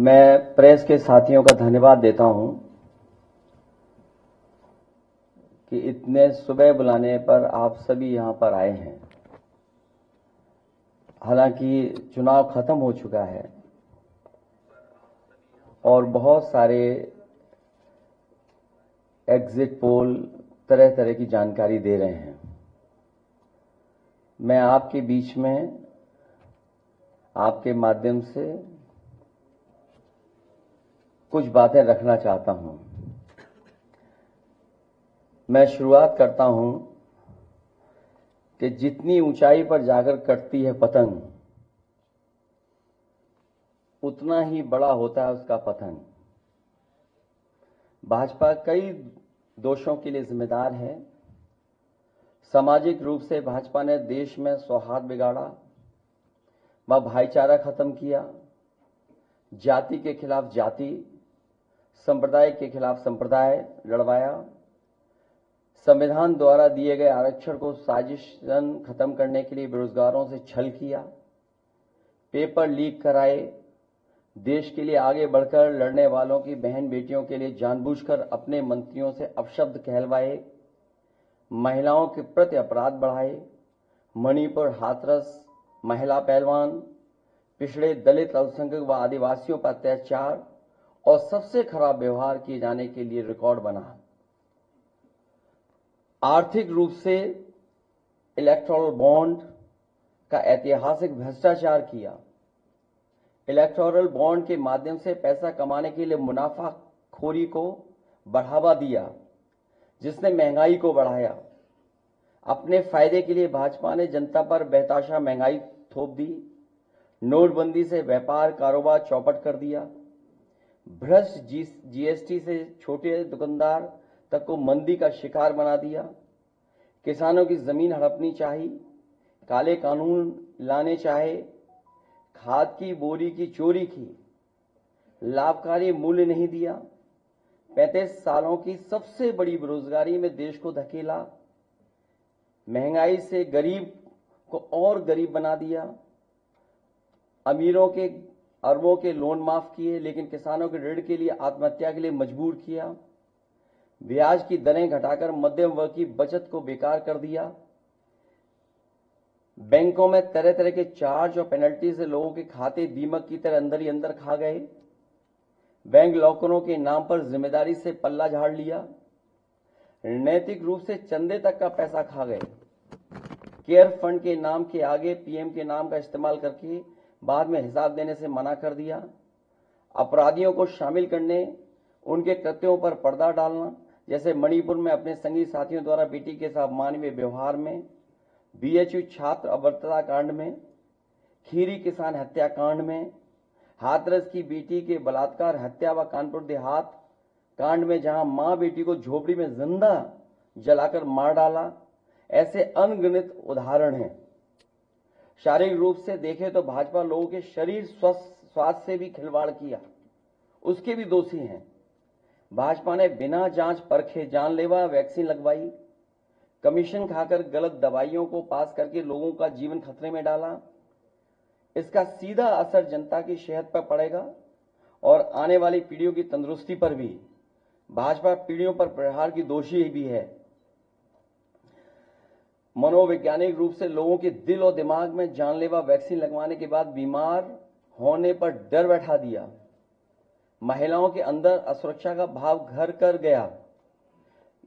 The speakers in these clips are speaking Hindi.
मैं प्रेस के साथियों का धन्यवाद देता हूं कि इतने सुबह बुलाने पर आप सभी यहां पर आए हैं। हालांकि चुनाव खत्म हो चुका है और बहुत सारे एग्जिट पोल तरह तरह की जानकारी दे रहे हैं। मैं आपके बीच में आपके माध्यम से कुछ बातें रखना चाहता हूं। मैं शुरुआत करता हूं कि जितनी ऊंचाई पर जाकर कटती है पतंग, उतना ही बड़ा होता है उसका पतन। भाजपा कई दोषों के लिए जिम्मेदार है। सामाजिक रूप से भाजपा ने देश में सौहार्द बिगाड़ा, व भाईचारा खत्म किया, जाति के खिलाफ जाति, संप्रदाय के खिलाफ संप्रदाय लड़वाया, संविधान द्वारा दिए गए आरक्षण को साजिशन खत्म करने के लिए बेरोजगारों से छल किया, पेपर लीक कराए, देश के लिए आगे बढ़कर लड़ने वालों की बहन बेटियों के लिए जानबूझकर अपने मंत्रियों से अपशब्द कहलवाए, महिलाओं के प्रति अपराध बढ़ाए, मणिपुर हाथरस महिला पहलवान, पिछड़े दलित अल्पसंख्यक व आदिवासियों पर अत्याचार और सबसे खराब व्यवहार किए जाने के लिए रिकॉर्ड बना। आर्थिक रूप से इलेक्टोरल बॉन्ड का ऐतिहासिक भ्रष्टाचार किया। इलेक्टोरल बॉन्ड के माध्यम से पैसा कमाने के लिए मुनाफाखोरी को बढ़ावा दिया, जिसने महंगाई को बढ़ाया। अपने फायदे के लिए भाजपा ने जनता पर बेतहाशा महंगाई थोप दी। नोटबंदी से व्यापार कारोबार चौपट कर दिया। भ्रष्ट जीएसटी से छोटे दुकानदार तक को मंदी का शिकार बना दिया। किसानों की जमीन हड़पनी चाहिए, काले कानून लाने चाहे, खाद की बोरी की चोरी की, लाभकारी मूल्य नहीं दिया, 35 सालों की सबसे बड़ी बेरोजगारी में देश को धकेला, महंगाई से गरीब को और गरीब बना दिया, अमीरों के अरबों के लोन माफ किए लेकिन किसानों के ऋण के लिए आत्महत्या के लिए मजबूर किया, ब्याज की दरें घटाकर मध्यम वर्ग की बचत को बेकार कर दिया, बैंकों में तरह तरह के चार्ज और पेनल्टी से लोगों के खाते दीमक की तरह अंदर ही अंदर खा गए, बैंक लॉकरों के नाम पर जिम्मेदारी से पल्ला झाड़ लिया, नैतिक रूप से चंदे तक का पैसा खा गए, केयर फंड के नाम के आगे पीएम के नाम का इस्तेमाल करके बाद में हिसाब देने से मना कर दिया, अपराधियों को शामिल करने, उनके कृत्यों पर पर्दा डालना, जैसे मणिपुर में अपने संगी साथियों द्वारा बेटी के साथ मानवीय व्यवहार में, बीएचयू छात्र अभद्रता कांड में, खीरी किसान हत्याकांड में, हाथरस की बेटी के बलात्कार हत्या व कानपुर देहात कांड में जहां मां बेटी को झोपड़ी में जिंदा जलाकर मार डाला, ऐसे अनगिनत उदाहरण हैं। शारीरिक रूप से देखें तो भाजपा लोगों के शरीर स्वास्थ्य से भी खिलवाड़ किया, उसके भी दोषी हैं। भाजपा ने बिना जांच परखे जानलेवा वैक्सीन लगवाई, कमीशन खाकर गलत दवाइयों को पास करके लोगों का जीवन खतरे में डाला। इसका सीधा असर जनता की सेहत पर पड़ेगा और आने वाली पीढ़ियों की तंदुरुस्ती पर भी। भाजपा पीढ़ियों पर प्रहार की दोषी भी है। मनोवैज्ञानिक रूप से लोगों के दिल और दिमाग में जानलेवा वैक्सीन लगवाने के बाद बीमार होने पर डर बैठा दिया। महिलाओं के अंदर असुरक्षा का भाव घर कर गया।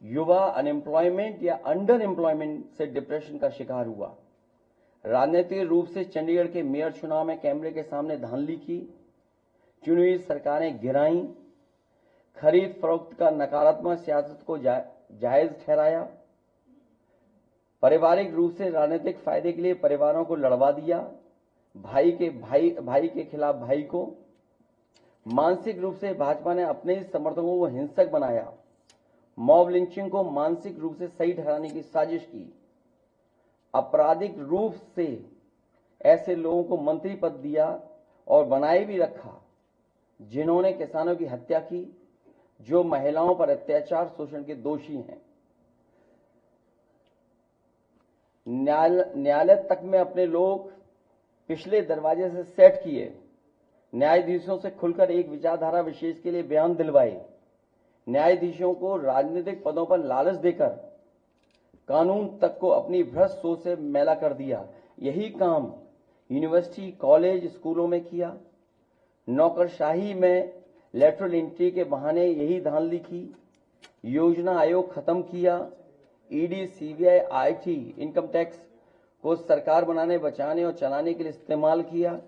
युवा अनएम्प्लॉयमेंट या अंडर एम्प्लॉयमेंट से डिप्रेशन का शिकार हुआ। राजनीतिक रूप से चंडीगढ़ के मेयर चुनाव में कैमरे के सामने धांधली की, चुनी हुई सरकारें गिराई, खरीद फरोख्त का नकारात्मक सियासत को जायज ठहराया, पारिवारिक रूप से राजनीतिक फायदे के लिए परिवारों को लड़वा दिया, भाई के खिलाफ भाई को। मानसिक रूप से भाजपा ने अपने ही समर्थकों को हिंसक बनाया, मॉब लिंचिंग को मानसिक रूप से सही ठहराने की साजिश की, आपराधिक रूप से ऐसे लोगों को मंत्री पद दिया और बनाए भी रखा जिन्होंने किसानों की हत्या की, जो महिलाओं पर अत्याचार शोषण के दोषी हैं। न्यायालय तक में अपने लोग पिछले दरवाजे से सेट किए, न्यायाधीशों से खुलकर एक विचारधारा विशेष के लिए बयान दिलवाए, न्यायाधीशों को राजनीतिक पदों पर लालच देकर कानून तक को अपनी भ्रष्ट सोच से मैला कर दिया। यही काम यूनिवर्सिटी, कॉलेज, स्कूलों में किया। नौकरशाही में लेटरल एंट्री के बहाने यही धांधली की। योजना आयोग खत्म किया। ED, CBI, IT, income tax को सरकार बनाने, बचाने और चलाने के लिए इस्तेमाल किया।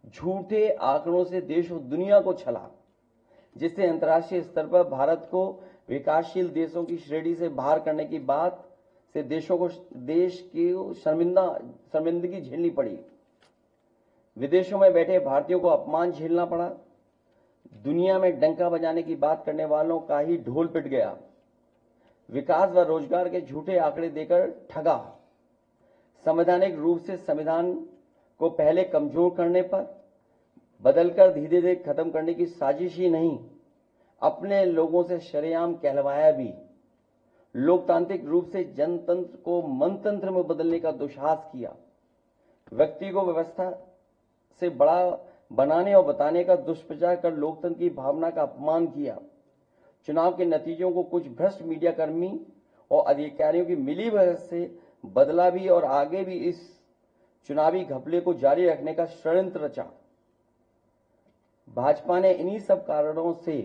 झूठे आंकड़ों से देश और दुनिया को छला, जिससे अंतर्राष्ट्रीय स्तर पर भारत को विकासशील देशों की श्रेणी से बाहर करने की बात से देश की शर्मिंदगी झेलनी पड़ी। विदेशों में बैठे भारतीयों को अपमान झेलना पड़ा। दुनिया में डंका बजाने की बात करने वालों का ही ढोल पिट गया। विकास व रोजगार के झूठे आंकड़े देकर ठगा। संवैधानिक रूप से संविधान को पहले कमजोर करने पर बदलकर धीरे धीरे खत्म करने की साजिश ही नहीं, अपने लोगों से शरेआम कहलवाया भी। लोकतांत्रिक रूप से जनतंत्र को मनतंत्र में बदलने का दुस्साहस किया। व्यक्ति को व्यवस्था से बड़ा बनाने और बताने का दुष्प्रचार कर लोकतंत्र की भावना का अपमान किया। चुनाव के नतीजों को कुछ भ्रष्ट मीडिया कर्मी और अधिकारियों की मिलीभगत से बदला भी और आगे भी इस चुनावी घपले को जारी रखने का षड्यंत्र रचा। भाजपा ने इन्हीं सब कारणों से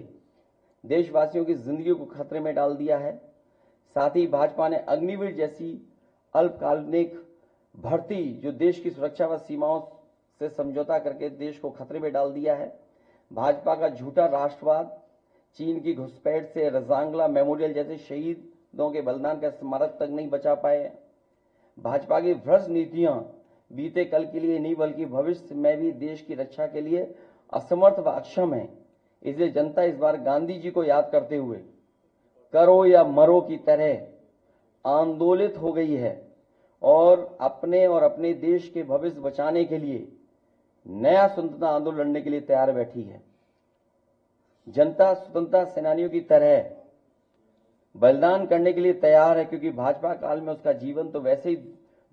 देशवासियों की जिंदगी को खतरे में डाल दिया है। साथ ही भाजपा ने अग्निवीर जैसी अल्पकालिक भर्ती, जो देश की सुरक्षा व सीमाओं से समझौता करके देश को खतरे में डाल दिया है। भाजपा का झूठा राष्ट्रवाद, चीन की घुसपैठ से रजांगला मेमोरियल जैसे शहीदों के बलिदान का स्मारक तक नहीं बचा पाए। भाजपा की भ्रष्ट नीतियां बीते कल के लिए नहीं बल्कि भविष्य में भी देश की रक्षा के लिए असमर्थ व अक्षम है। इसलिए जनता इस बार गांधी जी को याद करते हुए करो या मरो की तरह आंदोलित हो गई है और अपने देश के भविष्य बचाने के लिए नया स्वतंत्रता आंदोलन लड़ने के लिए तैयार बैठी है। जनता स्वतंत्रता सेनानियों की तरह बलिदान करने के लिए तैयार है, क्योंकि भाजपा काल में उसका जीवन तो वैसे ही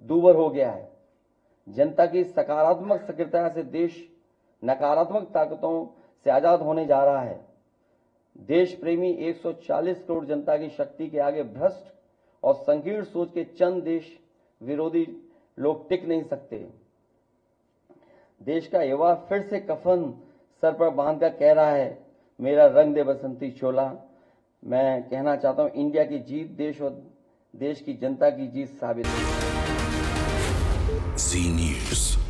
दूभर हो गया है। जनता की सकारात्मक सक्रियता से देश नकारात्मक ताकतों से आजाद होने जा रहा है। देश प्रेमी 140 करोड़ जनता की शक्ति के आगे भ्रष्ट और संकीर्ण सोच के चंद देश विरोधी लोग टिक नहीं सकते। देश का युवा फिर से कफन सर पर बांधकर कह रहा है, मेरा रंग दे बसंती चोला। मैं कहना चाहता हूं, इंडिया की जीत देश और देश की जनता की जीत साबित है। जी न्यूज़।